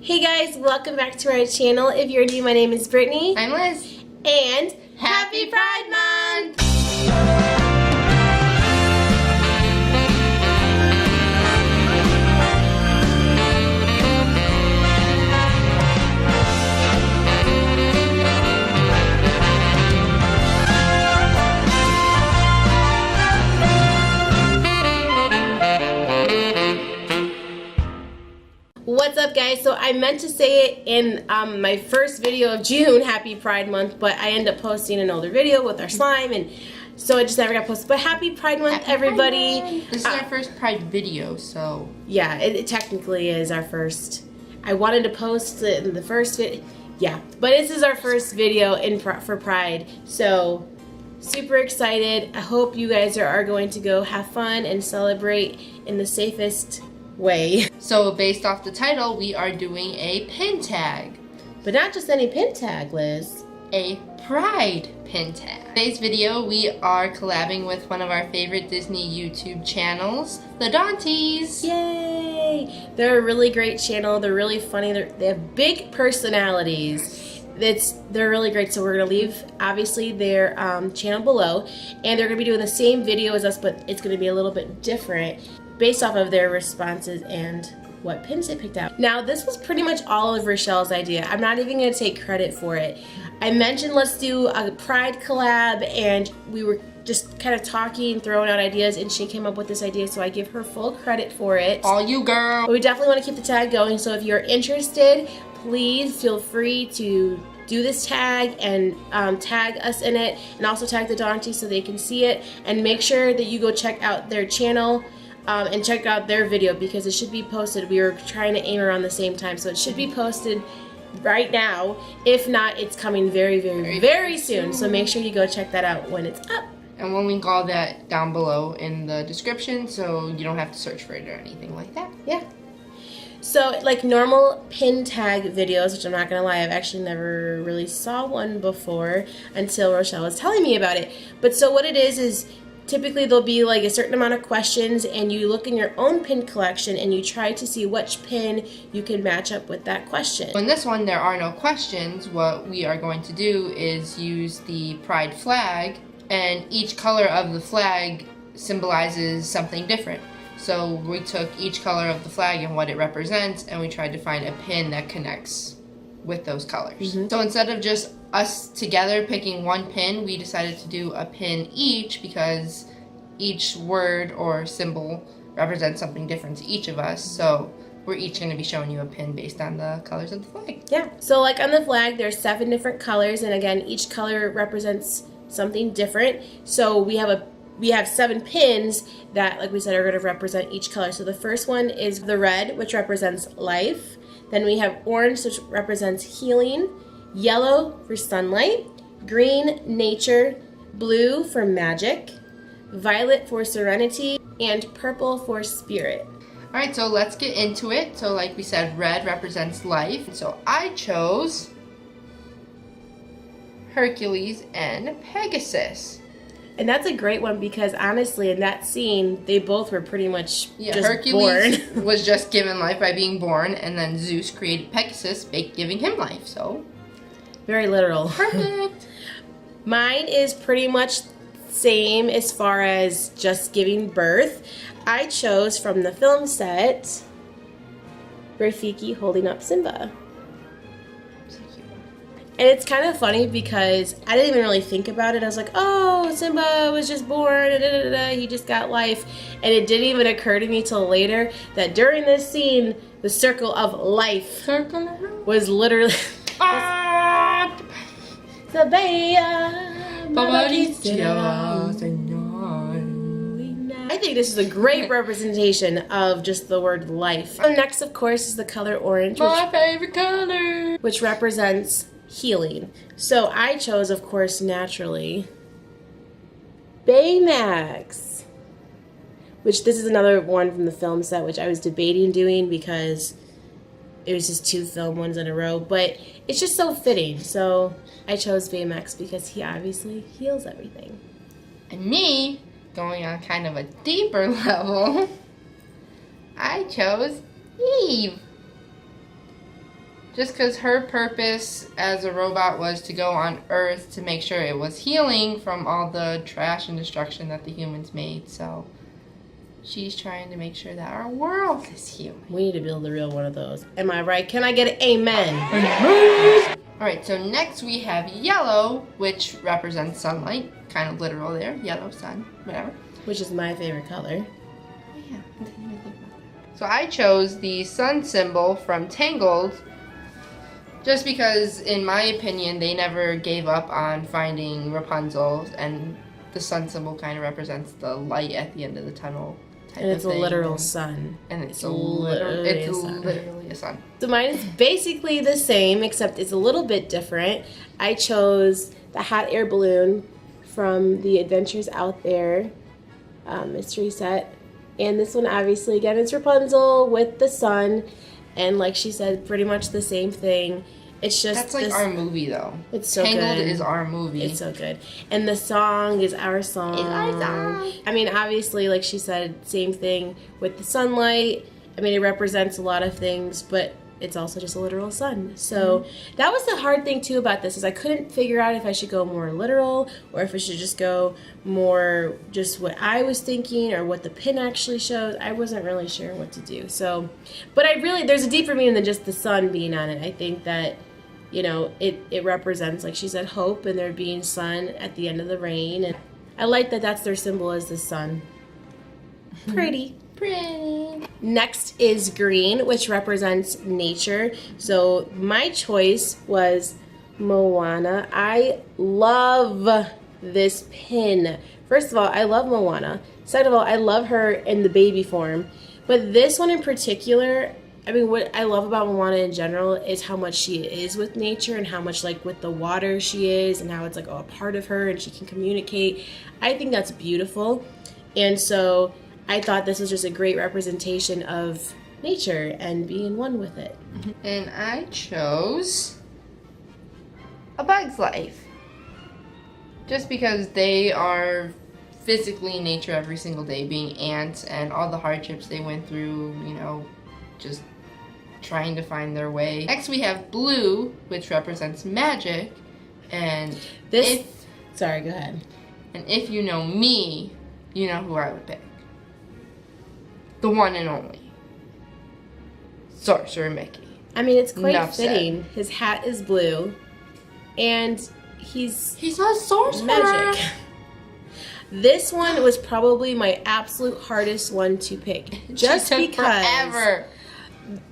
Hey guys, welcome back to our channel. If you're new, my name is Brittany. I'm Liz. And Happy Pride Month! What's up, guys? So I meant to say it in my first video of June, Happy Pride Month, but I ended up posting an older video with our slime, and so it just never got posted. But Happy Pride Month, everybody! Pride Month. This is our first Pride video, so yeah, it technically is our first. I wanted to post it in the first video, yeah, but this is our first video for Pride, so super excited. I hope you guys are going to go have fun and celebrate in the safest way. So based off the title, we are doing a pin tag. But not just any pin tag, Liz. A Pride pin tag. Today's video, we are collabing with one of our favorite Disney YouTube channels, the Dawnties. Yay! They're a really great channel. They're really funny. They have big personalities. They're really great. So we're going to leave, obviously, their channel below. And they're going to be doing the same video as us, but it's going to be a little bit different, based off of their responses and what pins they picked out. Now, this was pretty much all of Rochelle's idea. I'm not even going to take credit for it. I mentioned let's do a Pride collab, and we were just kind of talking, throwing out ideas, and she came up with this idea, so I give her full credit for it. All you, girl. But we definitely want to keep the tag going, so if you're interested, please feel free to do this tag and tag us in it, and also tag the Dawnties so they can see it, and make sure that you go check out their channel. And check out their video because it should be posted. We were trying to aim around the same time, so it should be posted right now. If not, it's coming very soon. So make sure you go check that out when it's up. And we'll link all that down below in the description so you don't have to search for it or anything like that. Yeah. So like normal pin tag videos, which I'm not gonna lie, I've actually never really saw one before until Rochelle was telling me about it. But so what it is typically there'll be like a certain amount of questions, and you look in your own pin collection and you try to see which pin you can match up with that question. In this one, there are no questions. What we are going to do is use the Pride flag, and each color of the flag symbolizes something different. So we took each color of the flag and what it represents, and we tried to find a pin that connects with those colors. So instead of just us together picking one pin, we decided to do a pin each because each word or symbol represents something different to each of us. So we're each going to be showing you a pin based on the colors of the flag. Yeah. So like on the flag, there's 7 different colors, and again, each color represents something different. So we have 7 pins that, like we said, are going to represent each color. So the first one is the red, which represents life. Then we have orange, which represents healing. Yellow for sunlight, green, nature, blue for magic, violet for serenity, and purple for spirit. Alright, so let's get into it. So like we said, red represents life. So I chose Hercules and Pegasus. And that's a great one because honestly, in that scene, they both were pretty much just Hercules born. was just given life by being born, and then Zeus created Pegasus by giving him life, so very literal. perfect. Mine is pretty much same as far as just giving birth. I chose from the film set Rafiki holding up Simba. So cute. And it's kind of funny because I didn't even really think about it. I was like, oh, Simba was just born, he just got life. And it didn't even occur to me till later that during this scene, the circle of life was literally I think this is a great representation of just the word life. So next, of course, is the color orange, My favorite color, which represents healing. So I chose, of course, naturally, Baymax, which this is another one from the film set, which I was debating doing because it was just 2 film ones in a row, but it's just so fitting. So I chose Baymax because he obviously heals everything. and me, going on kind of a deeper level, I chose Eve. Just because her purpose as a robot was to go on Earth to make sure it was healing from all the trash and destruction that the humans made. So she's trying to make sure that our world is healing. We need to build a real one of those. Am I right? Can I get an amen? Alright, so next we have yellow, which represents sunlight. Kind of literal there. Yellow, sun, whatever. Which is my favorite color. Oh yeah, I didn't even think about that. So I chose the sun symbol from Tangled just because, in my opinion, they never gave up on finding Rapunzel, and the sun symbol kind of represents the light at the end of the tunnel. And it's a literal sun. And it's literally a sun. So mine is basically the same, except it's a little bit different. I chose the hot air balloon from the Adventures Out There mystery set. And this one, obviously, again, it's Rapunzel with the sun. And like she said, pretty much the same thing. It's just that's like our movie, though. It's so Tangled good. is our movie. It's so good. And the song is our song. It's our song. I mean, obviously, like she said, same thing with the sunlight. I mean, it represents a lot of things, but it's also just a literal sun. So that was the hard thing, too, about this, is I couldn't figure out if I should go more literal or if I should just go more just what I was thinking or what the pin actually shows. I wasn't really sure what to do. So, but there's a deeper meaning than just the sun being on it. I think that, you know, it represents, like she said, hope and there being sun at the end of the rain. And I like that that's their symbol, is the sun. Pretty. Next is green, which represents nature. So my choice was Moana. I love this pin. First of all, I love Moana. Second of all, I love her in the baby form. But this one in particular, I mean, what I love about Moana in general is how much she is with nature and how much, like, with the water she is and how it's, like, a part of her and she can communicate. I think that's beautiful. And so I thought this was just a great representation of nature and being one with it. And I chose A Bug's Life. Just because they are physically in nature every single day, being ants and all the hardships they went through, you know, just trying to find their way. Next we have blue, which represents magic. And sorry, go ahead. And if you know me, you know who I would pick. The one and only Sorcerer Mickey. I mean, it's quite fitting. His hat is blue, and he's a sorcerer. Magic. This one was probably my absolute hardest one to pick, just because forever.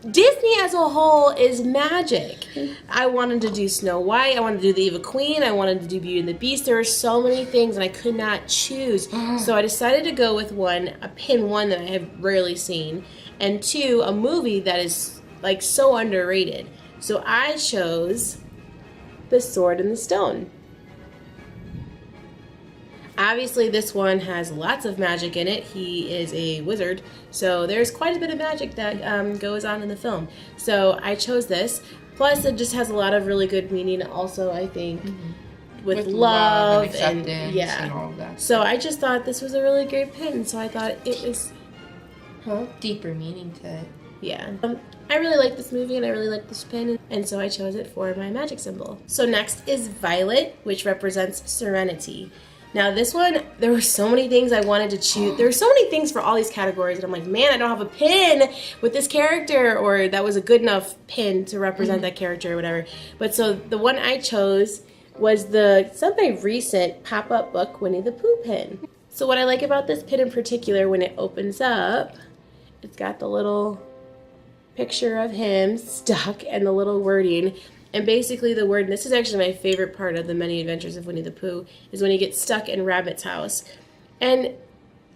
Disney as a whole is magic. I wanted to do Snow White, I wanted to do the Eva Queen, I wanted to do Beauty and the Beast. There were so many things and I could not choose. So I decided to go with a pin that I have rarely seen, and two, a movie that is like so underrated. So I chose The Sword and the Stone. Obviously, this one has lots of magic in it. He is a wizard, so there's quite a bit of magic that goes on in the film. So I chose this. Plus, it just has a lot of really good meaning also, I think, with love and acceptance and all of that. So I just thought this was a really great pin, so I thought it was... Deeper meaning to it. Yeah. I really like this movie and I really like this pin, and so I chose it for my magic symbol. So next is violet, which represents serenity. Now this one, there were so many things I wanted to choose. There were so many things for all these categories, and I'm like, man, I don't have a pin with this character, or that was a good enough pin to represent that character or whatever. But so the one I chose was the semi-recent pop-up book Winnie the Pooh pin. So what I like about this pin in particular, when it opens up, it's got the little picture of him stuck and the little wording. And basically the word, and this is actually my favorite part of the many adventures of Winnie the Pooh, is when he gets stuck in Rabbit's house. And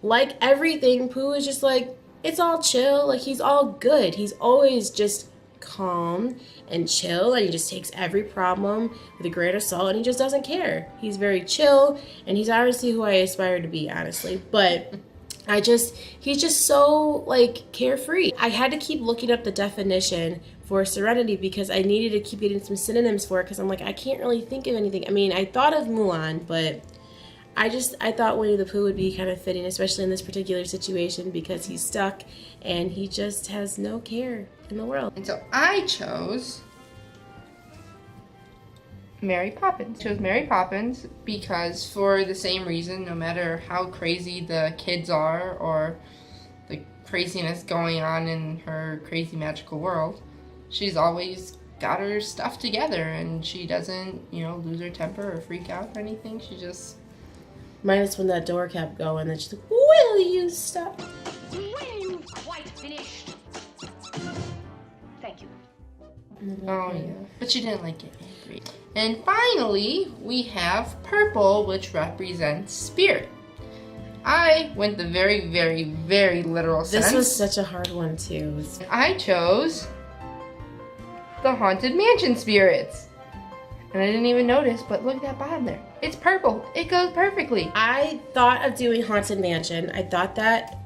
like everything, Pooh is just like, it's all chill, like he's all good. He's always just calm and chill, and he just takes every problem with a grain of salt, and he just doesn't care. He's very chill, and he's honestly who I aspire to be, honestly. But he's just so, like, carefree. I had to keep looking up the definition for Serenity because I needed to keep getting some synonyms for it, because I'm like, I can't really think of anything. I mean, I thought of Mulan, but I thought Winnie the Pooh would be kind of fitting, especially in this particular situation, because he's stuck and he just has no care in the world. And so I chose Mary Poppins. Chose Mary Poppins because for the same reason, no matter how crazy the kids are or the craziness going on in her crazy magical world, she's always got her stuff together and she doesn't, lose her temper or freak out or anything. She just... Minus when that door kept going, then she's like, will you stop? When you've quite finished. Thank you. Oh, yeah. But she didn't like it angry. And finally, we have purple, which represents spirit. I went the very, very, very literal sense. This was such a hard one, too. I chose the Haunted Mansion spirits. And I didn't even notice, but look at that bottom there. It's purple. It goes perfectly. I thought of doing Haunted Mansion. I thought that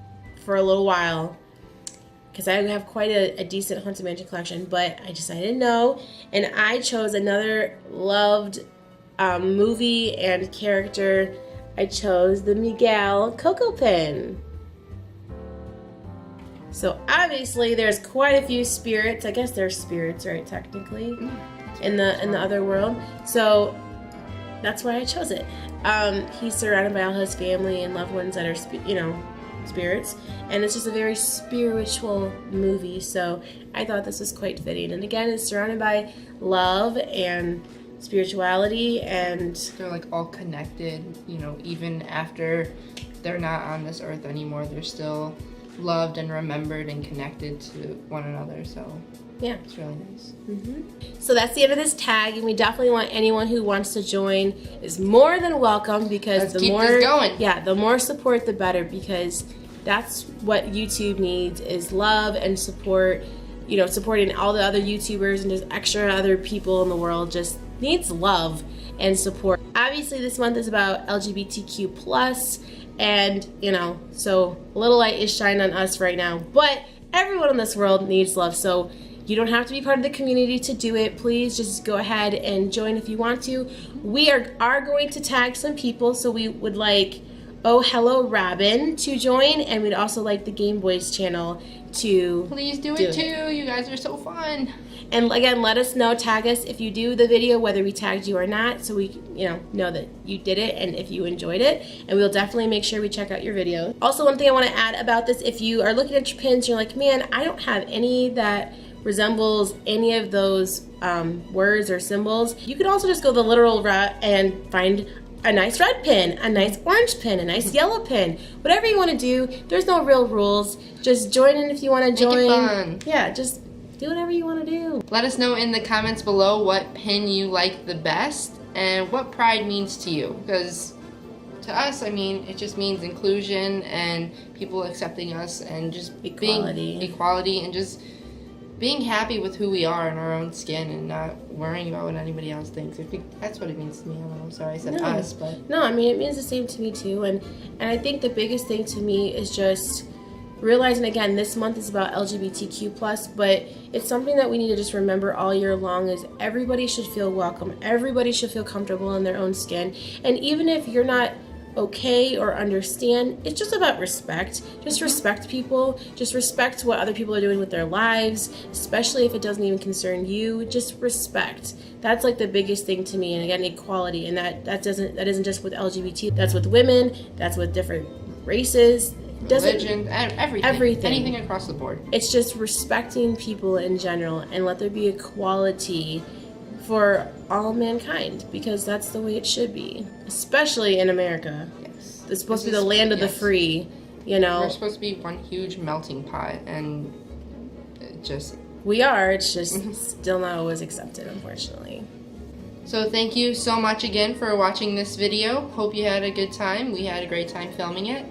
for a little while because I have quite a decent Haunted Mansion collection, but I decided no. And I chose another loved movie and character. I chose the Miguel Coco Pin. So obviously there's quite a few spirits. I guess there's spirits, right, technically, in the other world. So that's why I chose it. He's surrounded by all his family and loved ones that are, spirits. And it's just a very spiritual movie. So I thought this was quite fitting. And again, it's surrounded by love and spirituality, and they're like all connected, even after they're not on this earth anymore, they're still loved and remembered and connected to one another. So yeah, it's really nice. So that's the end of this tag, and we definitely want anyone who wants to join is more than welcome, because Let's keep this going. The more support the better, because that's what YouTube needs is love and support. Supporting all the other YouTubers and just extra other people in the world just needs love and support. Obviously this month is about LGBTQ plus, and so a little light is shining on us right now, but everyone in this world needs love. So you don't have to be part of the community to do it. Please just go ahead and join if you want to. We are going to tag some people, so we would like ohhelloRobin to join, and we'd also like the Game Boys channel to please do it too. You guys are so fun. And again, let us know, tag us if you do the video, whether we tagged you or not, so we know that you did it and if you enjoyed it, and we'll definitely make sure we check out your video. Also, one thing I want to add about this, if you are looking at your pins, you're like, man, I don't have any that resembles any of those words or symbols, you can also just go the literal route and find a nice red pin, a nice orange pin, a nice yellow pin, whatever you want to do. There's no real rules. Just join in if you want to join. Make it fun. Yeah, just do whatever you want to do. Let us know in the comments below what pin you like the best and what pride means to you, because to us, it just means inclusion and people accepting us and just being equality and just being happy with who we are in our own skin and not worrying about what anybody else thinks. I think that's what it means to me. I don't know, I'm sorry I said us, but... No, it means the same to me too. And I think the biggest thing to me is just realizing, again, this month is about LGBTQ+, but it's something that we need to just remember all year long is everybody should feel welcome. Everybody should feel comfortable in their own skin. And even if you're not okay or understand, it's just about respect. Just respect people. Just respect what other people are doing with their lives, especially if it doesn't even concern you. Just respect. That's like the biggest thing to me. And again, equality, and that isn't just with LGBT. That's with women. That's with different races. Religion, everything. Anything across the board. It's just respecting people in general, and let there be equality for all mankind, because that's the way it should be, especially in America. Yes. It's supposed to be the land of the free, We're supposed to be one huge melting pot, and we are. It's just still not always accepted, unfortunately. So thank you so much again for watching this video. Hope you had a good time. We had a great time filming it.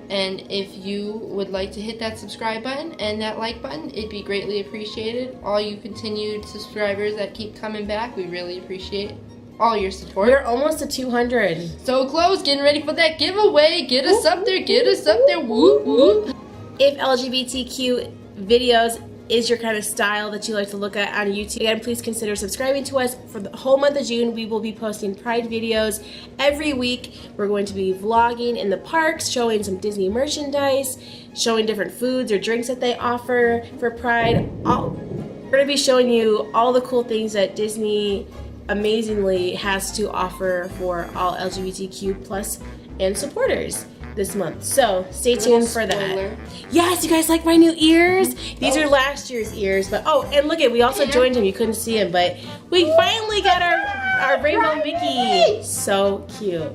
And if you would like to hit that subscribe button and that like button, it'd be greatly appreciated. All you continued subscribers that keep coming back, we really appreciate all your support. We're almost to 200. So close, getting ready for that giveaway. Get us up there, get us up there. Whoop, whoop. If LGBTQ videos is your kind of style that you like to look at on YouTube, again, please consider subscribing to us. For the whole month of June, we will be posting Pride videos every week. We're going to be vlogging in the parks, showing some Disney merchandise, showing different foods or drinks that they offer for Pride. We're going to be showing you all the cool things that Disney amazingly has to offer for all LGBTQ plus and supporters this month. So stay tuned for that. Yes, you guys like my new ears? These are last year's ears, but oh, and look at, we also joined him. You couldn't see him, but we finally got our Rainbow Mickey. So cute.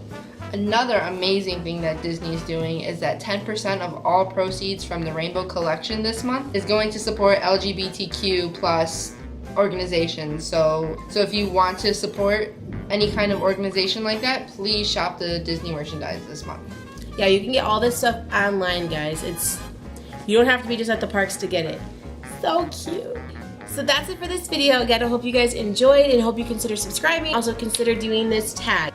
Another amazing thing that Disney is doing is that 10% of all proceeds from the Rainbow Collection this month is going to support LGBTQ plus organizations. So if you want to support any kind of organization like that, please shop the Disney merchandise this month. Yeah, you can get all this stuff online, guys. You don't have to be just at the parks to get it. So cute. So that's it for this video. Again, I hope you guys enjoyed and hope you consider subscribing. Also consider doing this tag.